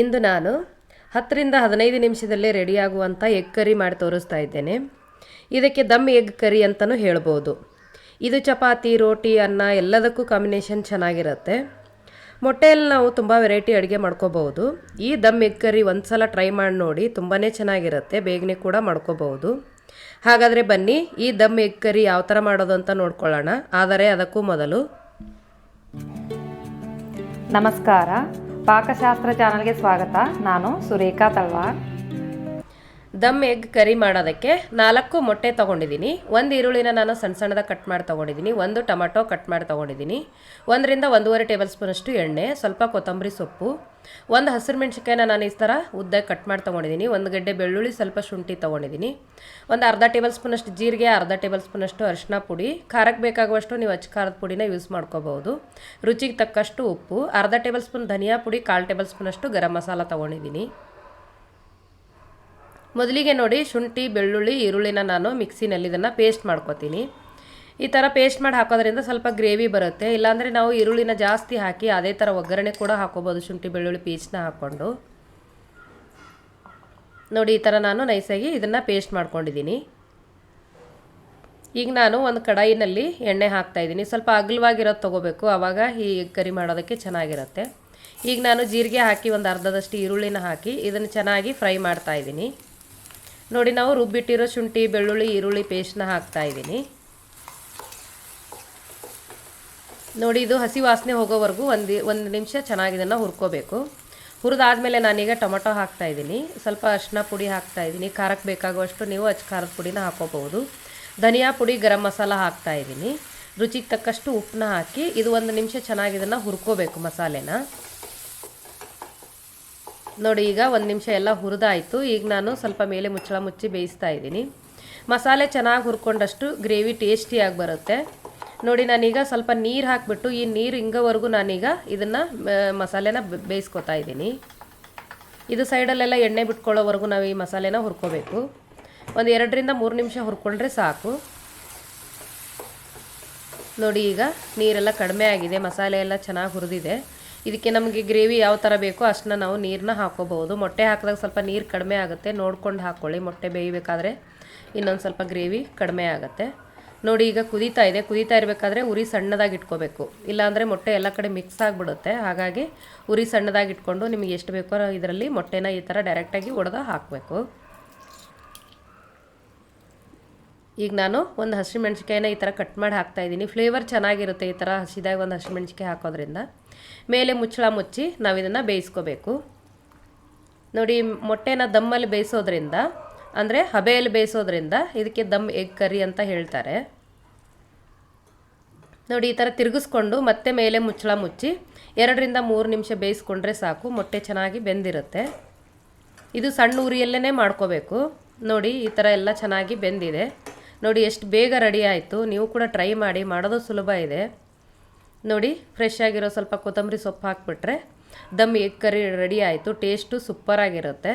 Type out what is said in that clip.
ಇಂದು ನಾನು 10 ರಿಂದ 15 ನಿಮಿಷದಲ್ಲೇ ರೆಡಿಯಾಗುವಂಥ egg curry ಮಾಡಿ ತೋರಿಸ್ತಾ ಇದ್ದೇನೆ. ಇದಕ್ಕೆ ದಮ್ ಎಗ್ ಕರಿ ಅಂತಲೂ ಹೇಳ್ಬೋದು. ಇದು ಚಪಾತಿ, ರೋಟಿ, ಅನ್ನ ಎಲ್ಲದಕ್ಕೂ ಕಾಂಬಿನೇಷನ್ ಚೆನ್ನಾಗಿರುತ್ತೆ. ಮೊಟ್ಟೆಯಲ್ಲಿ ನಾವು ತುಂಬ ವೆರೈಟಿ ಅಡುಗೆ ಮಾಡ್ಕೋಬಹುದು. ಈ ದಮ್ ಎಗ್ ಕರಿ ಒಂದು ಸಲ ಟ್ರೈ ಮಾಡಿ ನೋಡಿ, ತುಂಬಾ ಚೆನ್ನಾಗಿರುತ್ತೆ, ಬೇಗನೆ ಕೂಡ ಮಾಡ್ಕೋಬಹುದು. ಹಾಗಾದರೆ ಬನ್ನಿ ಈ ದಮ್ ಎಗ್ ಕರಿ ಯಾವ ಥರ ಮಾಡೋದು ಅಂತ ನೋಡ್ಕೊಳ್ಳೋಣ. ಆದರೆ ಅದಕ್ಕೂ ಮೊದಲು ನಮಸ್ಕಾರ, ಪಾಕಶಾಸ್ತ್ರ ಚಾನಲ್ಗೆ ಸ್ವಾಗತ. ನಾನು ಸುರೇಖಾ ತಳ್ವಾರ್. ದಮ್ ಎಗ್ ಕರಿ ಮಾಡೋದಕ್ಕೆ 4 ಮೊಟ್ಟೆ ತೊಗೊಂಡಿದ್ದೀನಿ. 1 ಈರುಳ್ಳಿನ ನಾನು ಸಣ್ಣ ಸಣ್ಣದಾಗಿ ಕಟ್ ಮಾಡಿ ತೊಗೊಂಡಿದ್ದೀನಿ. 1 ಟೊಮೆಟೊ ಕಟ್ ಮಾಡಿ ತೊಗೊಂಡಿದ್ದೀನಿ. 1 ರಿಂದ 1.5 ಟೇಬಲ್ ಸ್ಪೂನಷ್ಟು ಎಣ್ಣೆ, ಸ್ವಲ್ಪ ಕೊತ್ತಂಬರಿ ಸೊಪ್ಪು, 1 ಹಸಿರು ಮೆಣಸಿನ್ಕಾಯಿನ ನಾನು ಈ ಥರ ಉದ್ದಕ್ಕೆ ಕಟ್ ಮಾಡಿ ತೊಗೊಂಡಿದ್ದೀನಿ. 1 ಗಡ್ಡೆ ಬೆಳ್ಳುಳ್ಳಿ, ಸ್ವಲ್ಪ ಶುಂಠಿ ತೊಗೊಂಡಿದ್ದೀನಿ. 1 ಅರ್ಧ ಟೇಬಲ್ ಸ್ಪೂನಷ್ಟು ಜೀರಿಗೆ, ಅರ್ಧ ಟೇಬಲ್ ಸ್ಪೂನಷ್ಟು ಅರಿಶಿನ ಪುಡಿ, ಖಾರಕ್ಕೆ ಬೇಕಾಗುವಷ್ಟು ನೀವು ಅಚ್ಚ ಖಾರದ ಪುಡಿನ ಯೂಸ್ ಮಾಡ್ಕೋಬಹುದು. ರುಚಿಗೆ ತಕ್ಕಷ್ಟು ಉಪ್ಪು, ಅರ್ಧ ಟೇಬಲ್ ಸ್ಪೂನ್ ಧನಿಯಾ ಪುಡಿ, 1/4 ಟೇಬಲ್ ಸ್ಪೂನಷ್ಟು ಗರಂ ಮಸಾಲ ತೊಗೊಂಡಿದ್ದೀನಿ. ಮೊದಲಿಗೆ ನೋಡಿ, ಶುಂಠಿ, ಬೆಳ್ಳುಳ್ಳಿ, ಈರುಳ್ಳಿನ ನಾನು ಮಿಕ್ಸಿನಲ್ಲಿ ಇದನ್ನು ಪೇಸ್ಟ್ ಮಾಡ್ಕೊತೀನಿ. ಈ ಥರ ಪೇಸ್ಟ್ ಮಾಡಿ ಹಾಕೋದ್ರಿಂದ ಸ್ವಲ್ಪ ಗ್ರೇವಿ ಬರುತ್ತೆ. ಇಲ್ಲಾಂದರೆ ನಾವು ಈರುಳ್ಳಿನ ಜಾಸ್ತಿ ಹಾಕಿ ಅದೇ ಥರ ಒಗ್ಗರಣೆ ಕೂಡ ಹಾಕೋಬೋದು, ಶುಂಠಿ ಬೆಳ್ಳುಳ್ಳಿ ಪೇಸ್ಟ್ನ ಹಾಕ್ಕೊಂಡು. ನೋಡಿ, ಈ ಥರ ನಾನು ನೈಸಾಗಿ ಇದನ್ನು ಪೇಸ್ಟ್ ಮಾಡ್ಕೊಂಡಿದ್ದೀನಿ. ಈಗ ನಾನು ಒಂದು ಕಡಾಯಿನಲ್ಲಿ ಎಣ್ಣೆ ಹಾಕ್ತಾಯಿದ್ದೀನಿ. ಸ್ವಲ್ಪ ಅಗಲವಾಗಿರೋದು ತೊಗೋಬೇಕು, ಆವಾಗ ಈ ಕರಿ ಮಾಡೋದಕ್ಕೆ ಚೆನ್ನಾಗಿರುತ್ತೆ. ಈಗ ನಾನು ಜೀರಿಗೆ ಹಾಕಿ ಒಂದು ಅರ್ಧದಷ್ಟು ಈರುಳ್ಳಿನ ಹಾಕಿ ಇದನ್ನು ಚೆನ್ನಾಗಿ ಫ್ರೈ ಮಾಡ್ತಾಯಿದ್ದೀನಿ. ನೋಡಿ, ನಾವು ರುಬ್ಬಿಟ್ಟಿರೋ ಶುಂಠಿ, ಬೆಳ್ಳುಳ್ಳಿ, ಈರುಳ್ಳಿ ಪೇಸ್ಟ್ನ ಹಾಕ್ತಾಯಿದ್ದೀನಿ. ನೋಡಿ, ಇದು ಹಸಿ ವಾಸನೆ ಹೋಗೋವರೆಗೂ ಒಂದು ನಿಮಿಷ ಚೆನ್ನಾಗಿ ಇದನ್ನು ಹುರ್ಕೋಬೇಕು. ಹುರಿದಾದ್ಮೇಲೆ ನಾನೀಗ ಟೊಮೆಟೊ ಹಾಕ್ತಾಯಿದ್ದೀನಿ. ಸ್ವಲ್ಪ ಅರಿಶಿನ ಪುಡಿ ಹಾಕ್ತಾಯಿದ್ದೀನಿ. ಖಾರಕ್ಕೆ ಬೇಕಾಗುವಷ್ಟು ನೀವು ಅಚ್ಚ ಖಾರದ ಪುಡಿನ ಹಾಕೋಬಹುದು. ಧನಿಯಾ ಪುಡಿ, ಗರಂ ಮಸಾಲ ಹಾಕ್ತಾಯಿದ್ದೀನಿ. ರುಚಿಗೆ ತಕ್ಕಷ್ಟು ಉಪ್ಪನ್ನ ಹಾಕಿ ಇದು 1 ನಿಮಿಷ ಚೆನ್ನಾಗಿ ಇದನ್ನು ಹುರ್ಕೋಬೇಕು ಮಸಾಲೆನ. ನೋಡಿ, ಈಗ 1 ನಿಮಿಷ ಎಲ್ಲ ಹುರಿದಾಯಿತು. ಈಗ ನಾನು ಸ್ವಲ್ಪ ಮೇಲೆ ಮುಚ್ಚಳ ಮುಚ್ಚಿ ಬೇಯಿಸ್ತಾ ಇದ್ದೀನಿ. ಮಸಾಲೆ ಚೆನ್ನಾಗಿ ಹುರ್ಕೊಂಡಷ್ಟು ಗ್ರೇವಿ ಟೇಸ್ಟಿಯಾಗಿ ಬರುತ್ತೆ. ನೋಡಿ, ನಾನೀಗ ಸ್ವಲ್ಪ ನೀರು ಹಾಕಿಬಿಟ್ಟು ಈ ನೀರು ಹಿಂಗೋವರೆಗೂ ನಾನೀಗ ಇದನ್ನು ಮಸಾಲೆನ ಬೇಯಿಸ್ಕೊತಾ ಇದ್ದೀನಿ. ಇದು ಸೈಡಲ್ಲೆಲ್ಲ ಎಣ್ಣೆ ಬಿಟ್ಕೊಳ್ಳೋವರೆಗೂ ನಾವು ಈ ಮಸಾಲೆನ ಹುರ್ಕೋಬೇಕು. ಒಂದು 2 ರಿಂದ 3 ನಿಮಿಷ ಹುರ್ಕೊಂಡ್ರೆ ಸಾಕು. ನೋಡಿ, ಈಗ ನೀರೆಲ್ಲ ಕಡಿಮೆ ಆಗಿದೆ, ಮಸಾಲೆ ಎಲ್ಲ ಚೆನ್ನಾಗಿ ಹುರಿದಿದೆ. ಇದಕ್ಕೆ ನಮಗೆ ಗ್ರೇವಿ ಯಾವ ಥರ ಬೇಕೋ ಅಷ್ಟನ್ನ ನಾವು ನೀರನ್ನ ಹಾಕೋಬಹುದು. ಮೊಟ್ಟೆ ಹಾಕಿದಾಗ ಸ್ವಲ್ಪ ನೀರು ಕಡಿಮೆ ಆಗುತ್ತೆ, ನೋಡ್ಕೊಂಡು ಹಾಕ್ಕೊಳ್ಳಿ. ಮೊಟ್ಟೆ ಬೇಯಬೇಕಾದ್ರೆ ಇನ್ನೊಂದು ಸ್ವಲ್ಪ ಗ್ರೇವಿ ಕಡಿಮೆ ಆಗುತ್ತೆ. ನೋಡಿ, ಈಗ ಕುದೀತಾ ಇದೆ. ಕುದೀತಾ ಇರಬೇಕಾದ್ರೆ ಉರಿ ಸಣ್ಣದಾಗಿ ಇಟ್ಕೋಬೇಕು, ಇಲ್ಲಾಂದರೆ ಮೊಟ್ಟೆ ಎಲ್ಲ ಕಡೆ ಮಿಕ್ಸ್ ಆಗಿಬಿಡುತ್ತೆ. ಹಾಗಾಗಿ ಉರಿ ಸಣ್ಣದಾಗಿ ಇಟ್ಕೊಂಡು ನಿಮಗೆ ಎಷ್ಟು ಬೇಕೋ ಇದರಲ್ಲಿ ಮೊಟ್ಟೆನ ಈ ಥರ ಡೈರೆಕ್ಟಾಗಿ ಒಡೆದು ಹಾಕಬೇಕು. ಈಗ ನಾನು ಒಂದು ಹಸಿರು ಮೆಣಸಿನ್ಕಾಯಿನ ಈ ಥರ ಕಟ್ ಮಾಡಿ ಹಾಕ್ತಾಯಿದ್ದೀನಿ. ಫ್ಲೇವರ್ ಚೆನ್ನಾಗಿರುತ್ತೆ ಈ ಥರ ಹಸಿದಾಗಿ ಒಂದು ಹಸಿರು ಮೆಣಸಿನ್ಕಾಯಿ ಹಾಕೋದ್ರಿಂದ. ಮೇಲೆ ಮುಚ್ಚಳ ಮುಚ್ಚಿ ನಾವು ಇದನ್ನು ಬೇಯಿಸ್ಕೋಬೇಕು. ನೋಡಿ, ಮೊಟ್ಟೆನ ದಮ್ಮಲ್ಲಿ ಬೇಯಿಸೋದ್ರಿಂದ, ಅಂದರೆ ಹಬೆಯಲ್ಲಿ ಬೇಯಿಸೋದ್ರಿಂದ ಇದಕ್ಕೆ ದಮ್ ಎಗ್ ಕರಿ ಅಂತ ಹೇಳ್ತಾರೆ. ನೋಡಿ, ಈ ಥರ ತಿರುಗಿಸ್ಕೊಂಡು ಮತ್ತೆ ಮೇಲೆ ಮುಚ್ಚಳ ಮುಚ್ಚಿ 2 ರಿಂದ 3 ನಿಮಿಷ ಬೇಯಿಸ್ಕೊಂಡ್ರೆ ಸಾಕು. ಮೊಟ್ಟೆ ಚೆನ್ನಾಗಿ ಬೆಂದಿರುತ್ತೆ. ಇದು ಸಣ್ಣ ಉರಿಯಲ್ಲೇ ಮಾಡ್ಕೋಬೇಕು. ನೋಡಿ, ಈ ಥರ ಎಲ್ಲ ಚೆನ್ನಾಗಿ ಬೆಂದಿದೆ. ನೋಡಿ, ಎಷ್ಟು ಬೇಗ ರೆಡಿ ಆಯಿತು. ನೀವು ಕೂಡ ಟ್ರೈ ಮಾಡಿ, ಮಾಡೋದು ಸುಲಭ ಇದೆ. ನೋಡಿ, ಫ್ರೆಶ್ ಆಗಿರೋ ಸ್ವಲ್ಪ ಕೊತ್ತಂಬರಿ ಸೊಪ್ಪು ಹಾಕಿಬಿಟ್ರೆ ದಮ್ ಎಗ್ ಕರಿ ರೆಡಿ ಆಯಿತು. ಟೇಸ್ಟು ಸೂಪರಾಗಿರುತ್ತೆ.